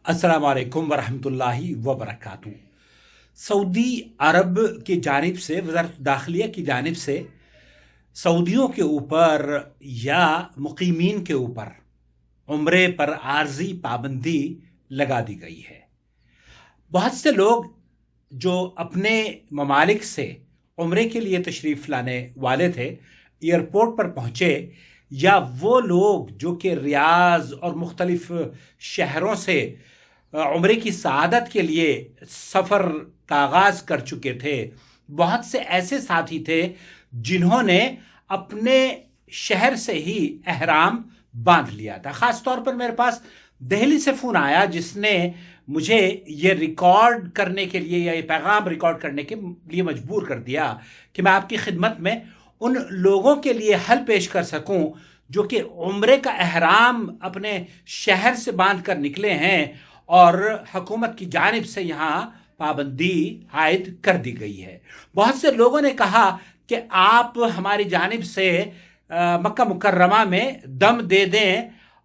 السلام علیکم ورحمۃ اللہ وبرکاتہ۔ سعودی عرب کی جانب سے، وزارت داخلیہ کی جانب سے سعودیوں کے اوپر یا مقیمین کے اوپر عمرے پر عارضی پابندی لگا دی گئی ہے۔ بہت سے لوگ جو اپنے ممالک سے عمرے کے لیے تشریف لانے والے تھے، ایئرپورٹ پر پہنچے، یا وہ لوگ جو کہ ریاض اور مختلف شہروں سے عمرے کی سعادت کے لیے سفر کا آغاز کر چکے تھے، بہت سے ایسے ساتھی تھے جنہوں نے اپنے شہر سے ہی احرام باندھ لیا تھا۔ خاص طور پر میرے پاس دہلی سے فون آیا جس نے مجھے یہ ریکارڈ کرنے کے لیے، یا یہ پیغام ریکارڈ کرنے کے لیے مجبور کر دیا کہ میں آپ کی خدمت میں ان لوگوں کے لیے حل پیش کر سکوں جو کہ عمرے کا احرام اپنے شہر سے باندھ کر نکلے ہیں اور حکومت کی جانب سے یہاں پابندی عائد کر دی گئی ہے۔ بہت سے لوگوں نے کہا کہ آپ ہماری جانب سے مکہ مکرمہ میں دم دے دیں،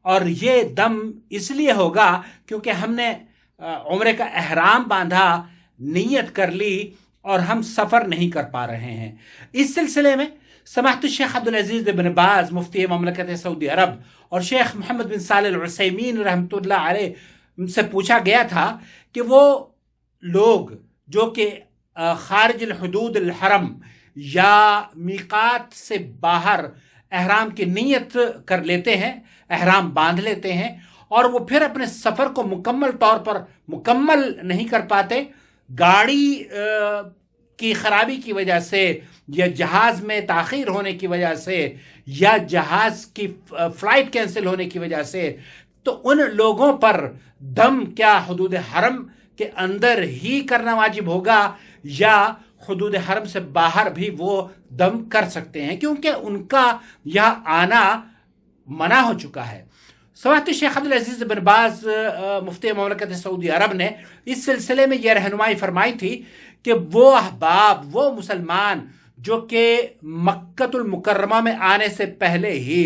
اور یہ دم اس لیے ہوگا کیونکہ ہم نے عمرے کا احرام باندھا، نیت کر لی اور ہم سفر نہیں کر پا رہے ہیں۔ اس سلسلے میں سماحت الشیخ عبدالعزیز بن باز مفتی مملکت سعودی عرب اور شیخ محمد بن صالح العثیمین رحمۃ اللہ علیہ سے پوچھا گیا تھا کہ وہ لوگ جو کہ خارج الحدود الحرم یا میقات سے باہر احرام کی نیت کر لیتے ہیں، احرام باندھ لیتے ہیں، اور وہ پھر اپنے سفر کو مکمل طور پر مکمل نہیں کر پاتے، گاڑی کی خرابی کی وجہ سے یا جہاز میں تاخیر ہونے کی وجہ سے یا جہاز کی فلائٹ کینسل ہونے کی وجہ سے، تو ان لوگوں پر دم کیا حدود حرم کے اندر ہی کرنا واجب ہوگا یا حدود حرم سے باہر بھی وہ دم کر سکتے ہیں، کیونکہ ان کا یہاں آنا منع ہو چکا ہے۔ سماحت الشیخ عبدالعزیز بن باز مفتی مملکت سعودی عرب نے اس سلسلے میں یہ رہنمائی فرمائی تھی کہ وہ احباب، وہ مسلمان جو کہ مکۃ المکرمہ میں آنے سے پہلے ہی،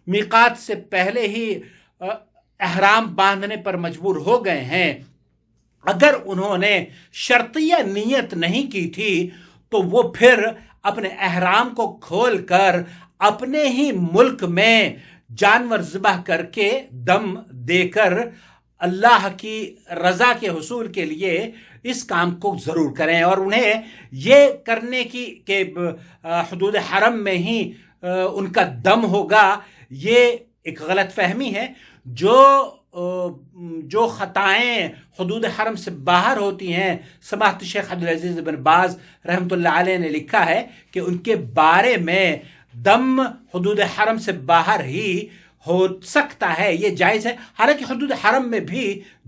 میقات سے پہلے ہی احرام باندھنے پر مجبور ہو گئے ہیں، اگر انہوں نے شرطیہ نیت نہیں کی تھی تو وہ پھر اپنے احرام کو کھول کر اپنے ہی ملک میں جانور ذبح کر کے دم دے کر اللہ کی رضا کے حصول کے لیے اس کام کو ضرور کریں، اور انہیں یہ کرنے کی کہ حدود حرم میں ہی ان کا دم ہوگا، یہ ایک غلط فہمی ہے۔ جو خطائیں حدود حرم سے باہر ہوتی ہیں، سماحت شیخ عبدالعزیز بن باز رحمۃ اللہ علیہ نے لکھا ہے کہ ان کے بارے میں دم حدود حرم سے باہر ہی ہو سکتا ہے، یہ جائز ہے۔ حالانکہ حدود حرم میں بھی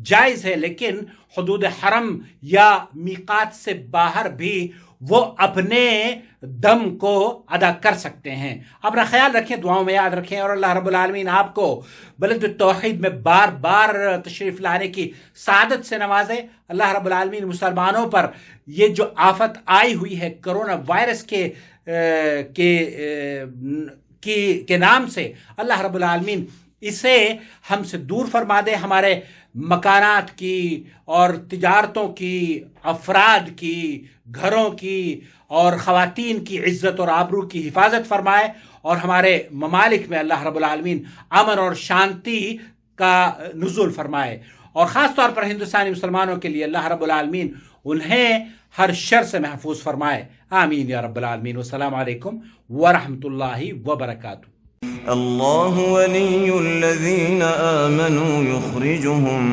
جائز ہے، لیکن حدود حرم یا میقات سے باہر بھی وہ اپنے دم کو ادا کر سکتے ہیں۔ اپنا خیال رکھیں، دعاؤں میں یاد رکھیں، اور اللہ رب العالمین آپ کو بلد التوحید میں بار بار تشریف لانے کی سعادت سے نوازے۔ اللہ رب العالمین مسلمانوں پر یہ جو آفت آئی ہوئی ہے کرونا وائرس کے نام سے، اللہ رب العالمین اسے ہم سے دور فرما دے، ہمارے مکانات کی اور تجارتوں کی، افراد کی، گھروں کی اور خواتین کی عزت اور آبرو کی حفاظت فرمائے، اور ہمارے ممالک میں اللہ رب العالمین امن اور شانتی کا نزول فرمائے، اور خاص طور پر ہندوستانی مسلمانوں کے لیے اللہ رب العالمین انہیں ہر شر سے محفوظ فرمائے۔ آمین یا رب العالمین۔ والسلام علیکم ورحمۃ اللہ وبرکاتہ۔ الله ولي الذين آمنوا يخرجهم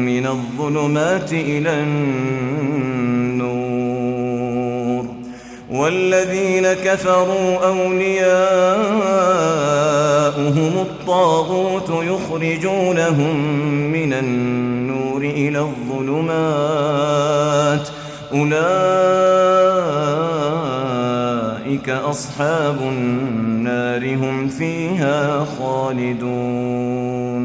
من الظلمات إلى النور والذين كفروا أولياؤهم الطاغوت يخرجونهم من النور إلى الظلمات أولئك أصحاب النار هم فيها خالدون۔